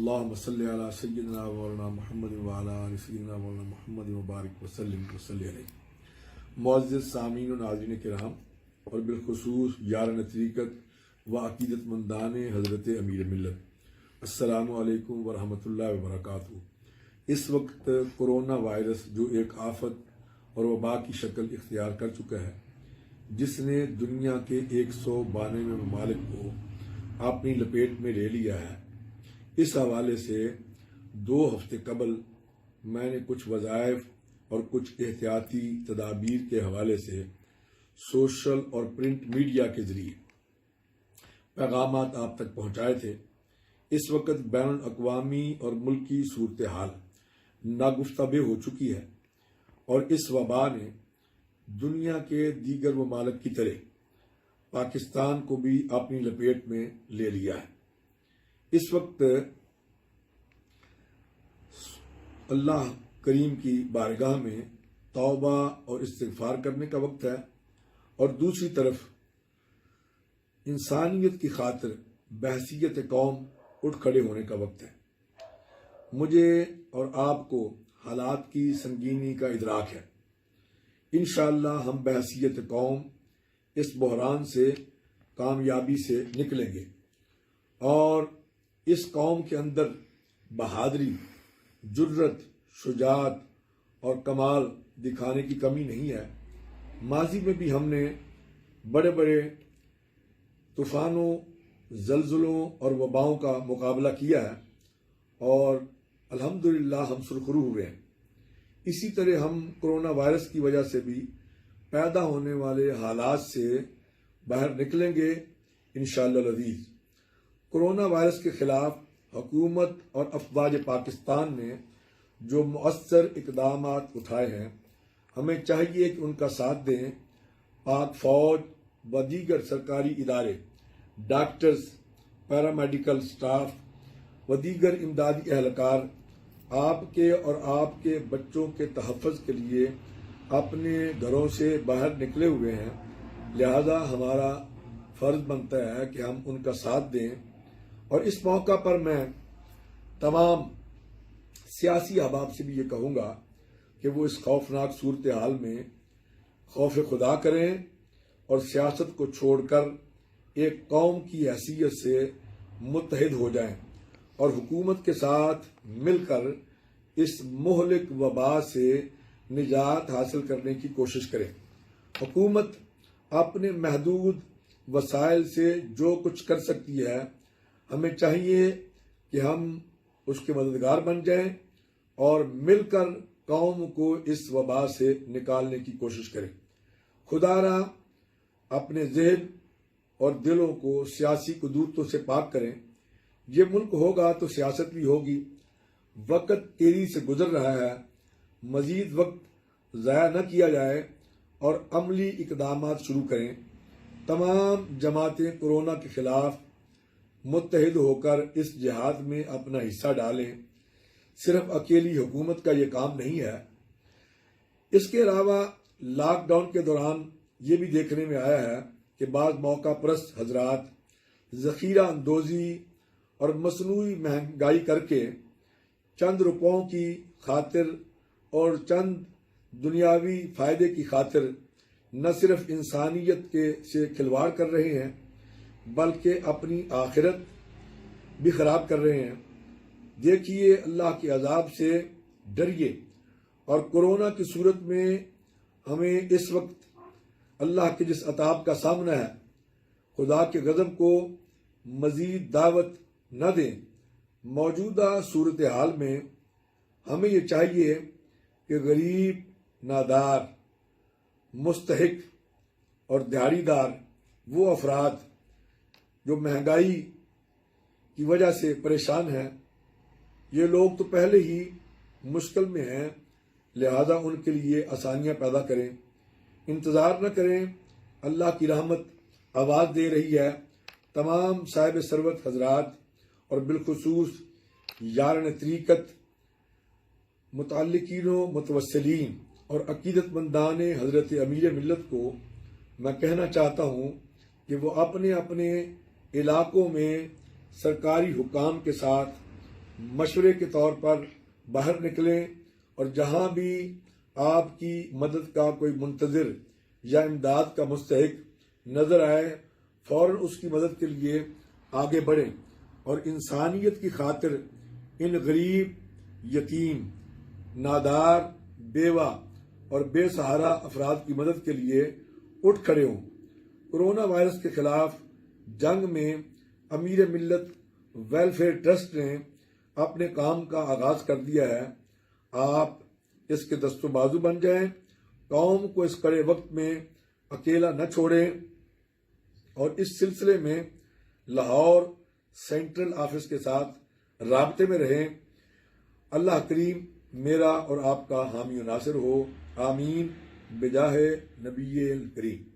اللهم صل على سيدنا مولانا محمد وعلى آل سيدنا مولانا محمد وبارک وسلم علیہ۔ معزز سامعین و ناظرین کرام اور بالخصوص یاران طریقت و عقیدت مندان حضرت امیر ملت، السلام علیکم ورحمۃ اللہ وبرکاتہ۔ اس وقت کرونا وائرس جو ایک آفت اور وبا کی شکل اختیار کر چکا ہے، جس نے دنیا کے 192 ممالک کو اپنی لپیٹ میں لے لیا ہے، اس حوالے سے 2 ہفتے قبل میں نے کچھ وظائف اور کچھ احتیاطی تدابیر کے حوالے سے سوشل اور پرنٹ میڈیا کے ذریعے پیغامات آپ تک پہنچائے تھے۔ اس وقت بین الاقوامی اور ملکی صورتحال ناگفتہ ہو چکی ہے اور اس وبا نے دنیا کے دیگر ممالک کی طرح پاکستان کو بھی اپنی لپیٹ میں لے لیا ہے۔ اس وقت اللہ کریم کی بارگاہ میں توبہ اور استغفار کرنے کا وقت ہے، اور دوسری طرف انسانیت کی خاطر بحیثیت قوم اٹھ کھڑے ہونے کا وقت ہے۔ مجھے اور آپ کو حالات کی سنگینی کا ادراک ہے۔ انشاءاللہ ہم بحیثیت قوم اس بحران سے کامیابی سے نکلیں گے، اور اس قوم کے اندر بہادری، جرت، شجاعت اور کمال دکھانے کی کمی نہیں ہے۔ ماضی میں بھی ہم نے بڑے بڑے طوفانوں، زلزلوں اور وباؤں کا مقابلہ کیا ہے، اور الحمدللہ ہم سرخرو ہوئے ہیں۔ اسی طرح ہم کرونا وائرس کی وجہ سے بھی پیدا ہونے والے حالات سے باہر نکلیں گے انشاءاللہ العزیز۔ کرونا وائرس کے خلاف حکومت اور افواج پاکستان نے جو مؤثر اقدامات اٹھائے ہیں، ہمیں چاہیے کہ ان کا ساتھ دیں۔ پاک فوج و دیگر سرکاری ادارے، ڈاکٹرز، پیرامیڈیکل سٹاف و دیگر امدادی اہلکار آپ کے اور آپ کے بچوں کے تحفظ کے لیے اپنے گھروں سے باہر نکلے ہوئے ہیں، لہذا ہمارا فرض بنتا ہے کہ ہم ان کا ساتھ دیں۔ اور اس موقع پر میں تمام سیاسی احباب سے بھی یہ کہوں گا کہ وہ اس خوفناک صورتحال میں خوف خدا کریں اور سیاست کو چھوڑ کر ایک قوم کی حیثیت سے متحد ہو جائیں، اور حکومت کے ساتھ مل کر اس مہلک وبا سے نجات حاصل کرنے کی کوشش کریں۔ حکومت اپنے محدود وسائل سے جو کچھ کر سکتی ہے، ہمیں چاہیے کہ ہم اس کے مددگار بن جائیں اور مل کر قوم کو اس وبا سے نکالنے کی کوشش کریں۔ خدا را اپنے ذہن اور دلوں کو سیاسی قدورتوں سے پاک کریں۔ یہ ملک ہوگا تو سیاست بھی ہوگی۔ وقت تیزی سے گزر رہا ہے، مزید وقت ضائع نہ کیا جائے اور عملی اقدامات شروع کریں۔ تمام جماعتیں کورونا کے خلاف متحد ہو کر اس جہاد میں اپنا حصہ ڈالیں۔ صرف اکیلی حکومت کا یہ کام نہیں ہے۔ اس کے علاوہ لاک ڈاؤن کے دوران یہ بھی دیکھنے میں آیا ہے کہ بعض موقع پرست حضرات ذخیرہ اندوزی اور مصنوعی مہنگائی کر کے چند روپوں کی خاطر اور چند دنیاوی فائدے کی خاطر نہ صرف انسانیت سے کھلواڑ کر رہے ہیں، بلکہ اپنی آخرت بھی خراب کر رہے ہیں۔ دیکھیے، اللہ کے عذاب سے ڈریے، اور کورونا کی صورت میں ہمیں اس وقت اللہ کے جس عذاب کا سامنا ہے، خدا کے غضب کو مزید دعوت نہ دیں۔ موجودہ صورتحال میں ہمیں یہ چاہیے کہ غریب، نادار، مستحق اور دیہڑی دار، وہ افراد جو مہنگائی کی وجہ سے پریشان ہیں، یہ لوگ تو پہلے ہی مشکل میں ہیں، لہذا ان کے لیے آسانیاں پیدا کریں۔ انتظار نہ کریں، اللہ کی رحمت آواز دے رہی ہے۔ تمام صاحب ثروت حضرات اور بالخصوص یاران طریقت، متعلقین و متوسلین اور عقیدت مندان حضرت امیر ملت کو میں کہنا چاہتا ہوں کہ وہ اپنے اپنے علاقوں میں سرکاری حکام کے ساتھ مشورے کے طور پر باہر نکلیں اور جہاں بھی آپ کی مدد کا کوئی منتظر یا امداد کا مستحق نظر آئے فوراً اس کی مدد کے لیے آگے بڑھیں اور انسانیت کی خاطر ان غریب، یتیم، نادار، بیوہ اور بے سہارا افراد کی مدد کے لیے اٹھ کھڑے ہوں۔ کرونا وائرس کے خلاف جنگ میں امیر ملت ویلفیئر ٹرسٹ نے اپنے کام کا آغاز کر دیا ہے۔ آپ اس کے دست و بازو بن جائیں، قوم کو اس کڑے وقت میں اکیلا نہ چھوڑیں اور اس سلسلے میں لاہور سینٹرل آفس کے ساتھ رابطے میں رہیں۔ اللہ کریم میرا اور آپ کا حامی و ناصر ہو، آمین بجاہ نبی کریم۔